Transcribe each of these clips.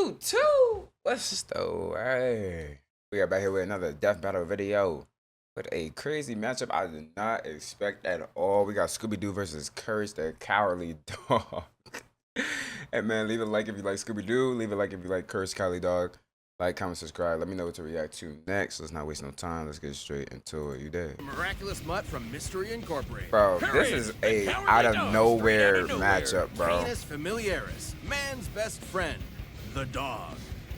Scooby-Doo. What's the way? We are back here with another death battle video with a crazy matchup I did not expect at all. We got Scooby-Doo versus Courage the Cowardly Dog. And man, leave a like if you like Scooby-Doo. Leave a like if you like Courage the Cowardly Dog. Like, comment, subscribe. Let me know what to react to next. Let's not waste no time. Let's get straight into it. You did. Miraculous mutt from Mystery Incorporated. Bro, this is a out of nowhere matchup, bro. Canis familiaris, man's best friend, the dog.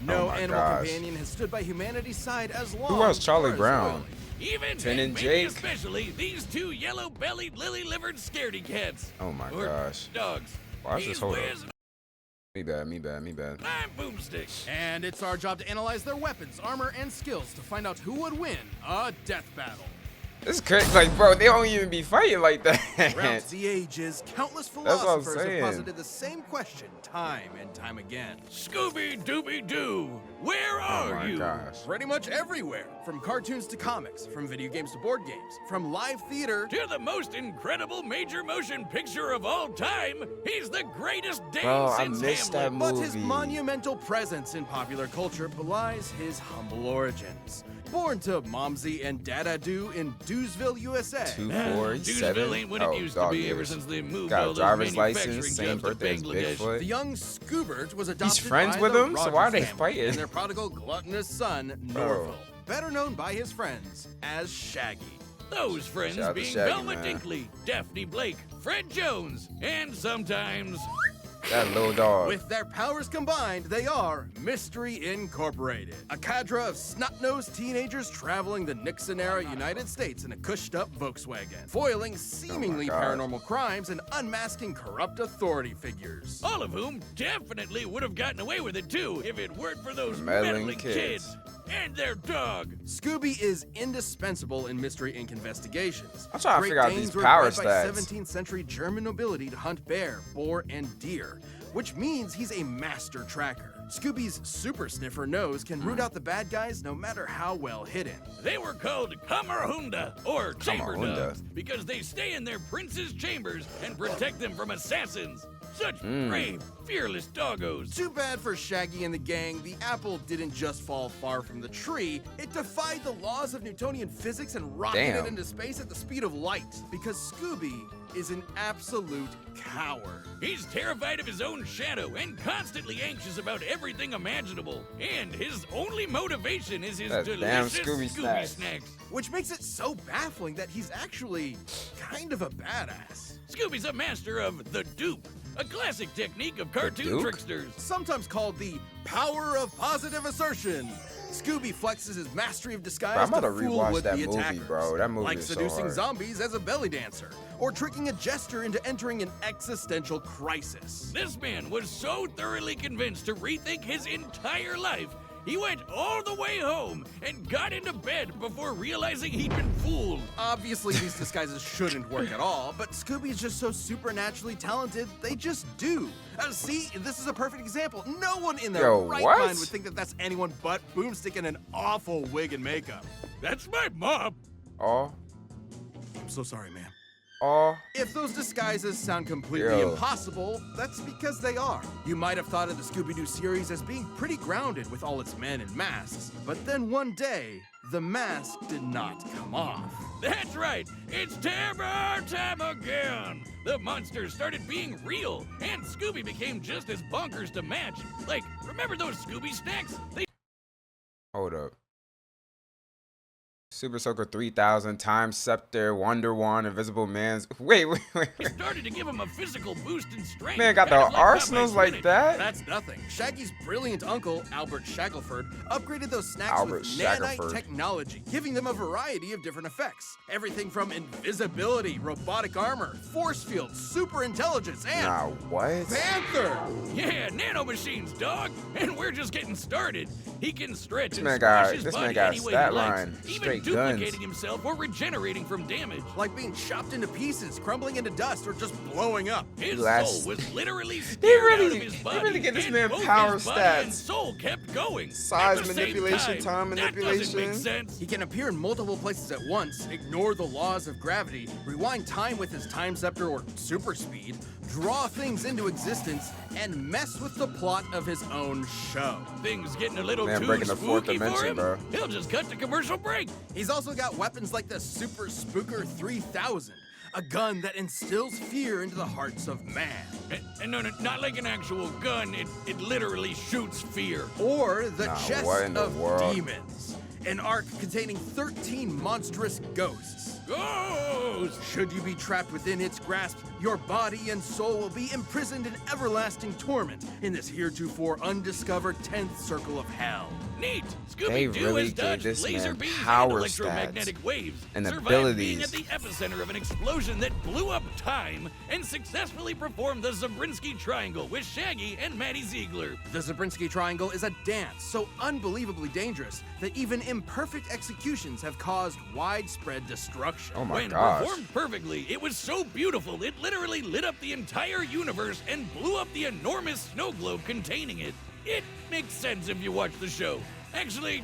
No animal companion has stood by humanity's side as long. Who was Charlie Brown? Even Finn and maybe Jake? especially these two yellow-bellied, lily-livered scaredy cats. Oh my Or gosh. dogs. Watch this, hold up. Whiz, Me bad. I'm Boomstick. And it's our job to analyze their weapons, armor, and skills to find out who would win a death battle. This is crazy. Like, bro, they don't even be fighting like that. Throughout the ages, countless what I'm philosophers have saying. posited the same question time and time again. Scooby-Dooby-Doo, where Oh are my you? gosh. Pretty much everywhere, from cartoons to comics, from video games to board games, from live theater To the most incredible major motion picture of all time, he's the greatest Dane Bro, I since missed Hamlet. that movie. But his monumental presence in popular culture belies his humble origins. Born to Momsy and Dada-Doo in Doosville, USA. 247. Doosville ain't what it used to be ever since they moved all Got a those driver's manufacturing license, same jobs to birthday as Bangladesh. Bigfoot. The young Scoobert was adopted friends by with the him? So why are Rogers they family fighting? and their prodigal gluttonous son, Norville, better known by his friends as Shaggy. Those friends Shout out to being Shaggy, Velma man. Dinkley, Daphne Blake, Fred Jones, and sometimes That little dog. With their powers combined, they are Mystery Incorporated, a cadre of snot-nosed teenagers traveling the Nixon-era United States in a cushed-up Volkswagen, foiling seemingly God. paranormal crimes and unmasking corrupt authority figures. all of whom definitely would have gotten away with it too if it weren't for those Meddling meddling kids and their dog. Scooby is indispensable in Mystery Inc. investigations. I'm trying to Great figure out Danes these were power bred by stats. 17th century German nobility to hunt bear, boar, and deer, which means he's a master tracker. Scooby's super sniffer nose can root out the bad guys no matter how well hidden. They were called Kamerhunda, or chamber Kamerhunda. dogs, because they stay in their prince's chambers and protect them from assassins. Such brave, fearless doggos. Too bad for Shaggy and the gang, the apple didn't just fall far from the tree, it defied the laws of Newtonian physics and rocketed Damn. into space at the speed of light, because Scooby is an absolute coward. He's terrified of his own shadow and constantly anxious about everything imaginable. And his only motivation is his That damn delicious Scooby snacks. snacks. Which makes it so baffling that he's actually kind of a badass. Scooby's a master of the dupe, a classic technique of cartoon dupe? tricksters. Sometimes called the power of positive assertion. Scooby flexes his mastery of disguise Bro, I'm about to to fool rewatch would-be that movie, attackers, bro. That movie like is so seducing hard. zombies as a belly dancer, or tricking a jester into entering an existential crisis. This man was so thoroughly convinced to rethink his entire life, he went all the way home and got into bed before realizing he'd been fooled. Obviously, these disguises shouldn't work at all, but Scooby's just so supernaturally talented, they just do. See, this is a perfect example. No one in their Yo, right what? mind would think that that's anyone but Boomstick in an awful wig and makeup. That's my mom. Oh, I'm so sorry, man. oh. If those disguises sound completely Yo. impossible, that's because they are. You might have thought of the Scooby-Doo series as being pretty grounded with all its men and masks, but then one day, the mask did not come off. That's right, it's terror time again. The monsters started being real, and Scooby became just as bonkers to match. Like, remember those Scooby snacks? They Hold up. Super Soaker 3000, Time Scepter, Wonder Wand, Invisible Man's. Wait. started to give him a physical boost in strength. Man, got the kind of like arsenals Popeye's like spinach. that? That's nothing. Shaggy's brilliant uncle, Albert Shackleford, upgraded those snacks Albert with nanite Shackleford. technology, giving them a variety of different effects. Everything from invisibility, robotic armor, force field, super intelligence, and Nah, what? Panther! Yeah, nanomachines, dog. And we're just getting started. He can stretch and man squash got- his this man body got any way stat he likes, line, even straight duplicating guns. himself or regenerating from damage. Like being chopped into pieces, crumbling into dust, or just blowing up. His Last- soul was literally scared out really- of his they body. really get this and man both power his body and stats. soul kept going. Size At the same manipulation, time That doesn't manipulation. make sense. He can appear in multiple places at once, ignore the laws of gravity, rewind time with his time scepter or super speed, draw things into existence, and mess with the plot of his own show. Things getting a little Man, too breaking the fourth spooky for dimension, him. bro. He'll just cut to commercial break. He's also got weapons like the Super Spooker 3000, a gun that instills fear into the hearts of man. And no, not like an actual gun. It literally shoots fear. Or the Nah, Chest what in the of world? Demons, an ark containing 13 monstrous ghosts. Ghost! Should you be trapped within its grasp, your body and soul will be imprisoned in everlasting torment in this heretofore undiscovered 10th circle of hell. Neat! They Scooby-Doo really has gave dodged this laser man beams power and electromagnetic stats waves, and survived being abilities. at the epicenter of an explosion that blew up time, and successfully performed the Zabriskie Triangle with Shaggy and Maddie Ziegler. The Zabriskie Triangle is a dance so unbelievably dangerous that even imperfect executions have caused widespread destruction. Oh my When gosh. performed perfectly, it was so beautiful it literally lit up the entire universe and blew up the enormous snow globe containing it. It makes sense if you watch the show. Actually,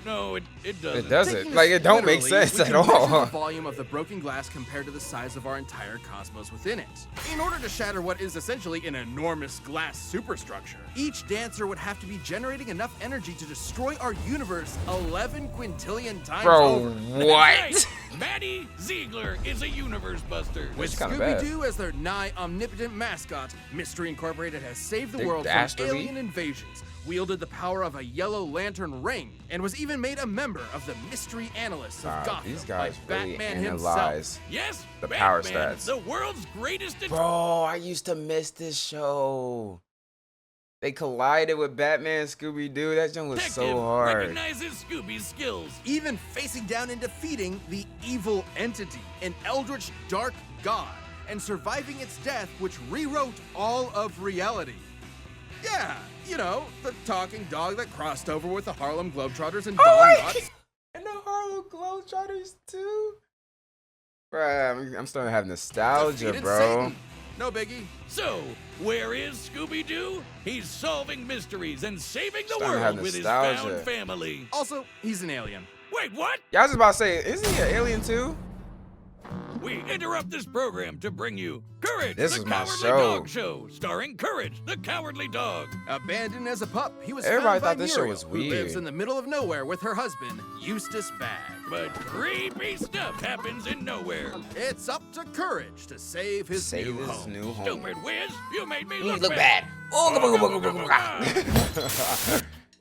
no, it doesn't. It doesn't. Taking Like, this it don't make literally, sense we at can measure all. the volume of the broken glass compared to the size of our entire cosmos within it. In order to shatter what is essentially an enormous glass superstructure, each dancer would have to be generating enough energy to destroy our universe 11 quintillion times Bro, over. Right. what? Maddie Ziegler is a universe buster. With That's kinda bad. Scooby-Doo as their nigh omnipotent mascot, Mystery Incorporated has saved the Big world from dastardly. alien invasions, wielded the power of a yellow lantern ring, and was even made a member of the Mystery Analysts of Wow, Gotham these guys by really Batman analyze. Yes, The power Batman, stats. the world's greatest. Bro, I used to miss this show. They collided with Batman and Scooby-Doo. That joint was detective so hard. recognizes Scooby's skills. Even facing down and defeating the evil entity, an eldritch dark god, and surviving its death, which rewrote all of reality. Yeah, you know, the talking dog that crossed over with the Harlem Globetrotters and Don Knotts. And the Harlem Globetrotters too. Bruh, I'm starting to have nostalgia, Defeated bro. Satan. No biggie. So, where is Scooby-Doo? He's solving mysteries and saving the Starting to have world with his nostalgia. found family. Also, he's an alien. Wait, what? Yeah, I was just about to say, isn't he an alien too? We interrupt this program to bring you Courage, This the is my Cowardly show. Dog Show, starring Courage, the Cowardly Dog. Abandoned as a pup, he was Everybody found by thought this show Muriel, was who lives weird. in the middle of nowhere with her husband, Eustace Bagg. But creepy stuff happens in nowhere. It's up to Courage to save his Save new his home. new home. Stupid whiz, you made me You look, look bad.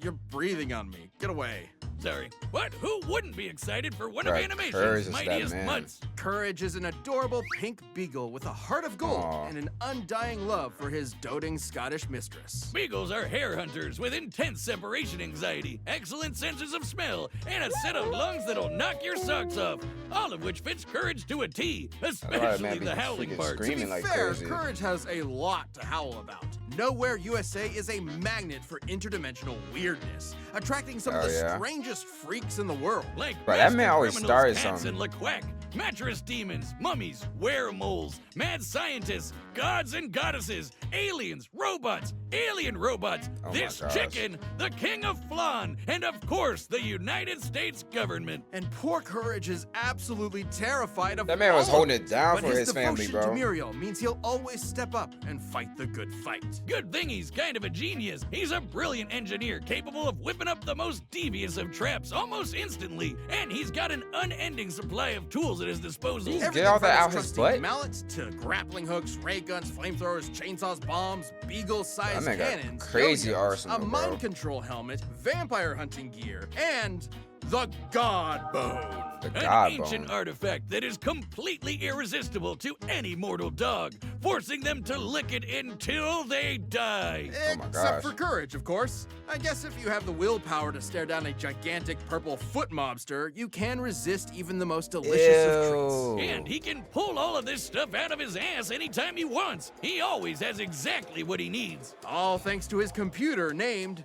You're breathing on me. Get away. Sorry. What? Who wouldn't be excited for one of Right, animation's Courage is that mightiest man. mutts? Courage is an adorable pink beagle with a heart of gold Aw. and an undying love for his doting Scottish mistress. Beagles are hair hunters with intense separation anxiety, excellent senses of smell, and a set of lungs that'll knock your socks off. All of which fits Courage to a T, especially man be the howling freaking part. To screaming be like fair, crazy. Courage has a lot to howl about. Nowhere USA is a magnet for interdimensional weirdness, attracting some of Oh, the yeah? strangest freaks in the world. Like Bro, that man master always criminals, started cats something. and LaQuack, mattress demons, mummies, weremoles, mad scientists, gods and goddesses, aliens, robots, alien robots, Oh my this gosh. chicken, the king of flan, and of course the United States government. And poor Courage is absolutely terrified of That man was all of holding it down but for his devotion family, to bro. Muriel means he'll always step up and fight the good fight. Good thing he's kind of a genius. He's a brilliant engineer capable of whipping up the most devious of traps almost instantly, and he's got an unending supply of tools at his disposal. He's- Everything all from that out his his trusty butt? mallet to grappling hooks, ray guns, flamethrowers, chainsaws, bombs, beagle-sized That man got cannons, crazy yo-yos, arsenal, a bro. mind control helmet, vampire hunting gear, and the God Bone. The An God ancient bone. artifact that is completely irresistible to any mortal dog, forcing them to lick it until they die. Oh my Except gosh. for Courage, of course. I guess if you have the willpower to stare down a gigantic purple foot mobster, you can resist even the most delicious of treats. Ew. And he can pull all of this stuff out of his ass anytime he wants. He always has exactly what he needs. All thanks to his computer named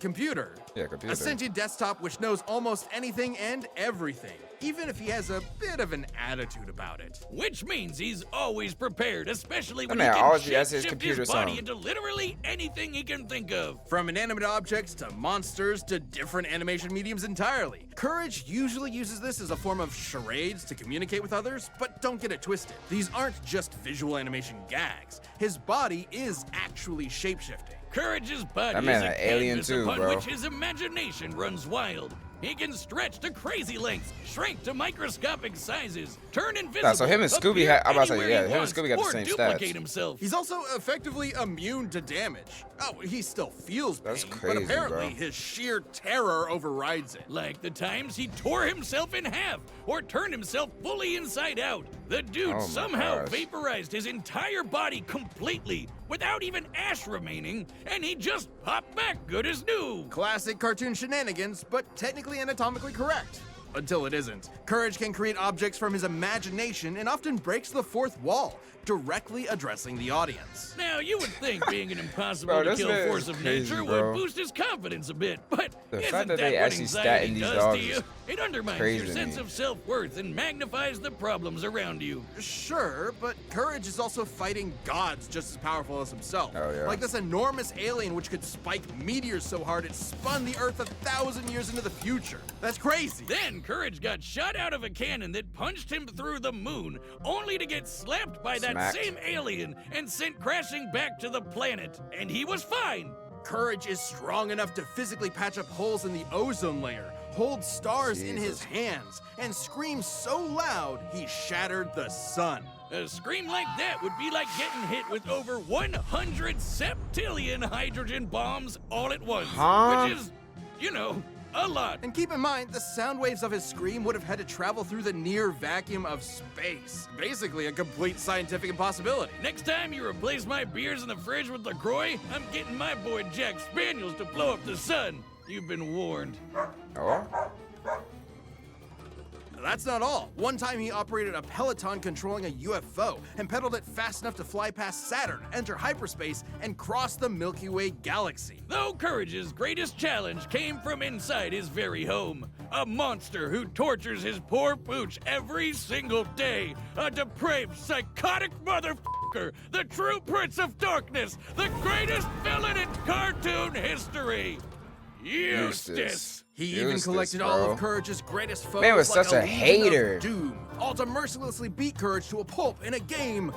computer. Yeah, computer. A sentient desktop which knows almost anything and everything, even if he has a bit of an attitude about it. Which means he's always prepared, especially when That he man can always has his shift computer his body song. into literally anything he can think of. From inanimate objects to monsters to different animation mediums entirely. Courage usually uses this as a form of charades to communicate with others, but don't get it twisted. These aren't just visual animation gags. His body is actually shapeshifting. Courage's body That man is a an alien canvas too, upon bro. which his imagination runs wild. He can stretch to crazy lengths, shrink to microscopic sizes, turn invisible. Nah, so him and Scooby appear I'm about to say, anywhere yeah, he him and wants, Scooby got the or same duplicate stats. himself. He's also effectively immune to damage. Oh, he still feels pain, That's crazy, but apparently bro. his sheer terror overrides it. Like the times he tore himself in half or turned himself fully inside out. The dude Oh my somehow gosh. vaporized his entire body completely without even ash remaining, and he just popped back good as new. Classic cartoon shenanigans, but technically anatomically correct. Until it isn't. Courage can create objects from his imagination and often breaks the fourth wall, directly addressing the audience. Now, you would think being an impossible Bro, to this kill man force is of crazy, nature bro. would boost his confidence a bit, but The isn't fact that they what actually anxiety stat in these does dogs to you? is It undermines crazy your to sense me. of self-worth and magnifies the problems around you. Sure, but Courage is also fighting gods just as powerful as himself. Oh, yeah. Like this enormous alien which could spike meteors so hard it spun the Earth 1,000 years into the future. That's crazy. Then Courage got shot out of a cannon that punched him through the moon, only to get slapped by that Smacked. same alien and sent crashing back to the planet. And he was fine. Courage is strong enough to physically patch up holes in the ozone layer, hold stars in his Jesus. hands, and scream so loud he shattered the sun. A scream like that would be like getting hit with over 100 septillion hydrogen bombs all at once. Huh? Which is, you know, a lot. And keep in mind, the sound waves of his scream would have had to travel through the near vacuum of space. Basically, a complete scientific impossibility. Next time you replace my beers in the fridge with LaCroix, I'm getting my boy Jack Spaniels to blow up the sun. You've been warned. Oh? That's not all. One time he operated a Peloton controlling a UFO and pedaled it fast enough to fly past Saturn, enter hyperspace, and cross the Milky Way galaxy. Though Courage's greatest challenge came from inside his very home. A monster who tortures his poor pooch every single day. A depraved, psychotic motherfucker. The true Prince of Darkness. The greatest villain in cartoon history. Eustace. He even Eustace, collected all bro. of Courage's greatest foes Man was like such a legion of hater. Doom, all to mercilessly beat Courage to a pulp in a game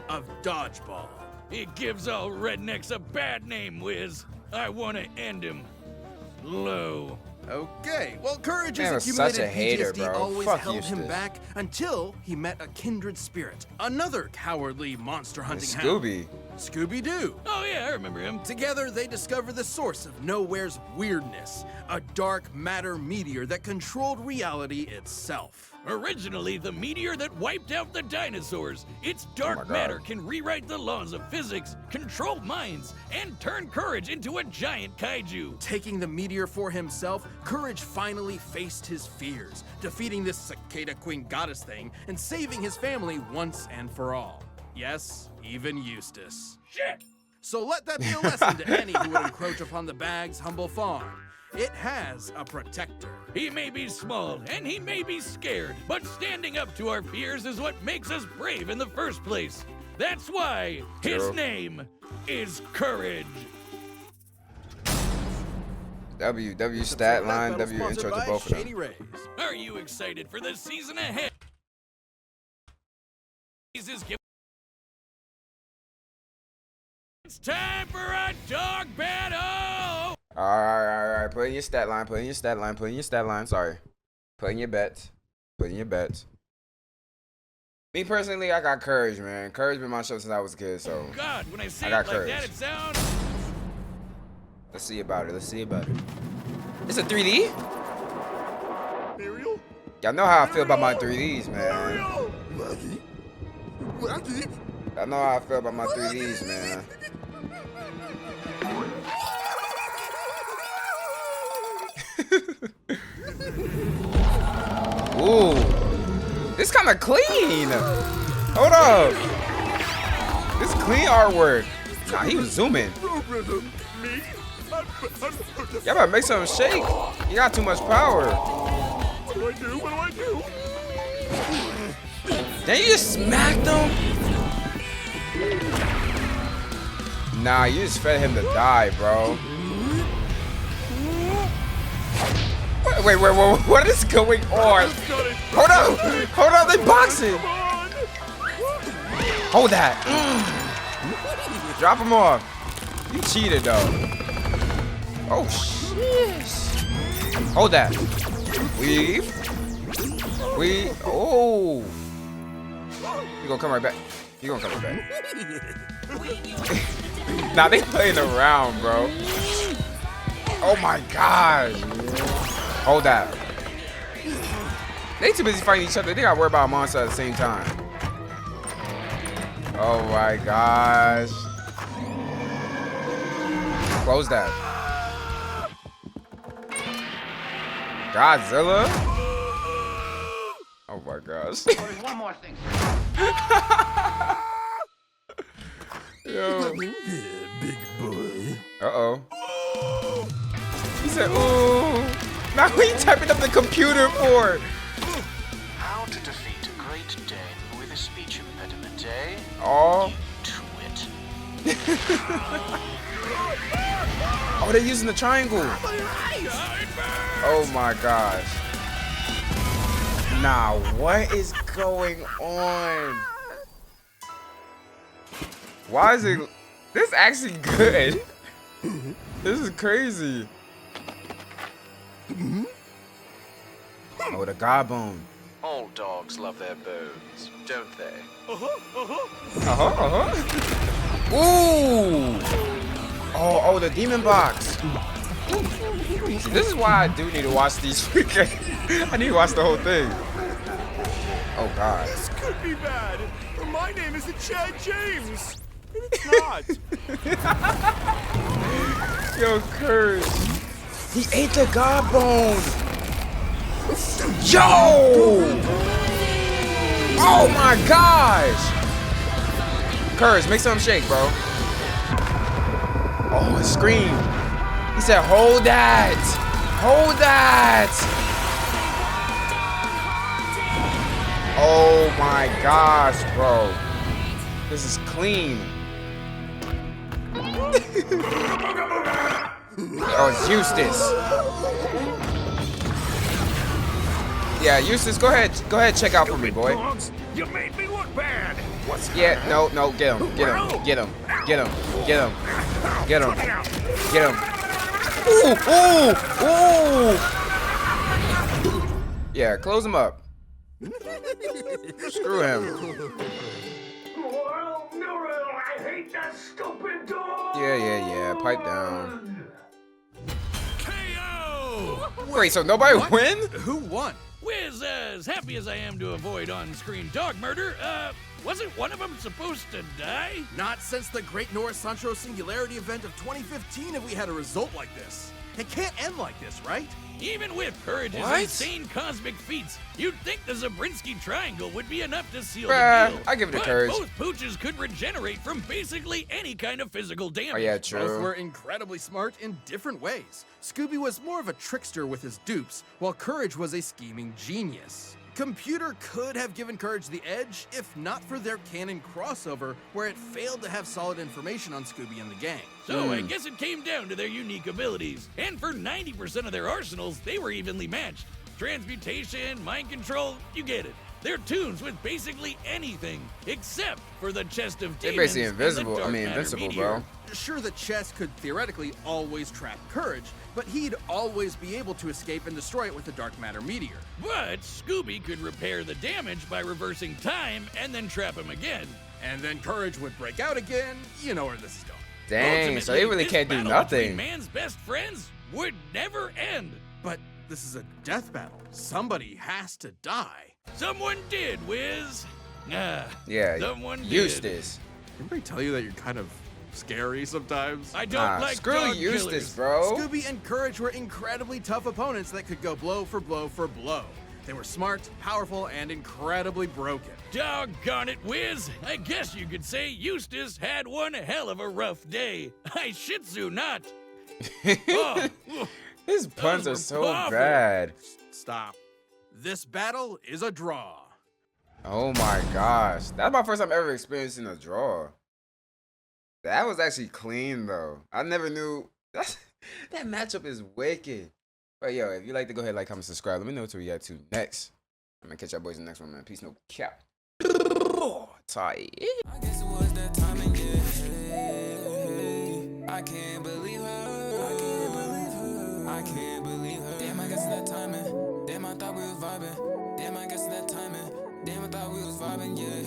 of dodgeball. He gives all rednecks a bad name, Wiz. I want to end him. Low. Okay, well, Courage's Man was accumulated such a hater, PTSD bro. always Fuck held him Eustace. back until he met a kindred spirit, another cowardly monster hunting hound. Scooby. Scooby-Doo. Oh yeah, I remember him. Together, they discover the source of Nowhere's weirdness, a dark matter meteor that controlled reality itself. Originally the meteor that wiped out the dinosaurs, its my dark God. matter can rewrite the laws of physics, control minds, and turn Courage into a giant kaiju. Taking the meteor for himself, Courage finally faced his fears, defeating this cicada queen goddess thing and saving his family once and for all. Yes, even Eustace. Shit! So let that be a lesson to any who would encroach upon the Bag's humble farm. It has a protector. He may be small and he may be scared, but standing up to our fears is what makes us brave in the first place. That's why his True. name is Courage. W stat line, That battle W sponsored intro to by both of Shady them. Rays. Are you excited for the season ahead? It's time for a dog battle! Alright. Put in your stat line, put in your stat line, put in your stat line. Sorry. Put in your bets. Put in your bets. Me personally, I got Courage, man. Courage been my show since I was a kid, so God, when I say I it got like courage. that, it sounds... let's see about it. Let's see about it. It's a 3D? Ariel? Y'all know how I feel about my 3Ds, man. Maggie? Y'all know how I feel about my 3Ds, man. Ooh. This kind of clean. Hold up. This clean artwork. Nah, he was zooming. Me? Y'all better make something shake. You got too much power. What do I do? What do I do? Then you just smacked him? Nah, you just fed him to die, bro. Wait, what is going on? Hold on, they boxing. Hold that. Drop him off. You cheated though. Oh shit. Hold that. Weave. Oh. You gonna come right back. You gonna come right back. Nah, they playing around, bro. Oh my god. Hold that. They too busy fighting each other. They gotta worry about a monster at the same time. Oh my gosh. Close that. Godzilla? Oh my gosh. There's one more thing, sir. Yo. Big boy. Uh-oh. He said, ooh. Now what are you typing up the computer for? How to defeat a great Dane with a speech impediment, eh? Oh. You twit. Oh, they're using the triangle. Oh my gosh. Nah, what is going on? Why is it? This is actually good. This is crazy. Oh, the god bone. All dogs love their bones, don't they? Ooh. Oh, the demon box. See, this is why I do need to watch these freaking. I need to watch the whole thing. Oh God. This could be bad. My name isn't Chad James. It's not. Yo, Curse. He ate the god bone. Yo! Oh my gosh! Curse, make something shake, bro. Oh, scream. He said, hold that. Hold that. Oh my gosh, bro. This is clean. Oh, it's Eustace. Yeah, Eustace, go ahead, check out for me, boy. You made me look bad. Yeah, no, get him. Ooh. Yeah, close him up. Screw him. I hate that stupid dog. Yeah, pipe down. KO! Wait, so nobody win? Who won? Wiz, as happy as I am to avoid on-screen dog murder, wasn't one of them supposed to die? Not since the Great Norris Sancho Singularity event of 2015 have we had a result like this. It can't end like this, right? Even with Courage's What? insane cosmic feats, you'd think the Zabriskie Triangle would be enough to seal Bruh, the deal. I give it to But Courage. both pooches could regenerate from basically any kind of physical damage. Oh yeah, Both true. were incredibly smart in different ways. Scooby was more of a trickster with his dupes, while Courage was a scheming genius. Computer could have given Courage the edge if not for their canon crossover, where it failed to have solid information on Scooby and the gang. So I guess it came down to their unique abilities. And for 90% of their arsenals, they were evenly matched. Transmutation, mind control, you get it. They're toons with basically anything, except for the chest of They're demons. basically and the invisible. I dark mean, matter invincible, meteor. bro. Sure, the chest could theoretically always trap Courage, but he'd always be able to escape and destroy it with the dark matter meteor. But Scooby could repair the damage by reversing time and then trap him again. And then Courage would break out again. You know where this is going. Dang, so they Ultimately, really this can't do battle between nothing. man's best friends would never end. But this is a death battle. Somebody has to die. Someone did, Wiz. Yeah, Someone did. Eustace. Anybody tell you that you're kind of scary sometimes? I don't Nah, like screw dog Eustace, killers. bro. Scooby and Courage were incredibly tough opponents that could go blow for blow for blow. They were smart, powerful, and incredibly broken. Doggone it, Wiz. I guess you could say Eustace had one hell of a rough day. I shih tzu not. Oh, His puns were are so powerful. bad. Stop. This battle is a draw. Oh my gosh. That's my first time ever experiencing a draw. That was actually clean though. I never knew that matchup is wicked. But yo, if you like to go ahead, like, comment, subscribe. Let me know what to react to next. I'm gonna catch y'all boys in the next one, man. Peace, no cap. Tight. I guess it was that time and yeah. I can't believe her. I can't believe her. I can't believe her. Damn, I guess it's that timing. Damn, I thought we was vibing. Damn, I guess it's that timing. Damn, I thought we was vibing, yeah.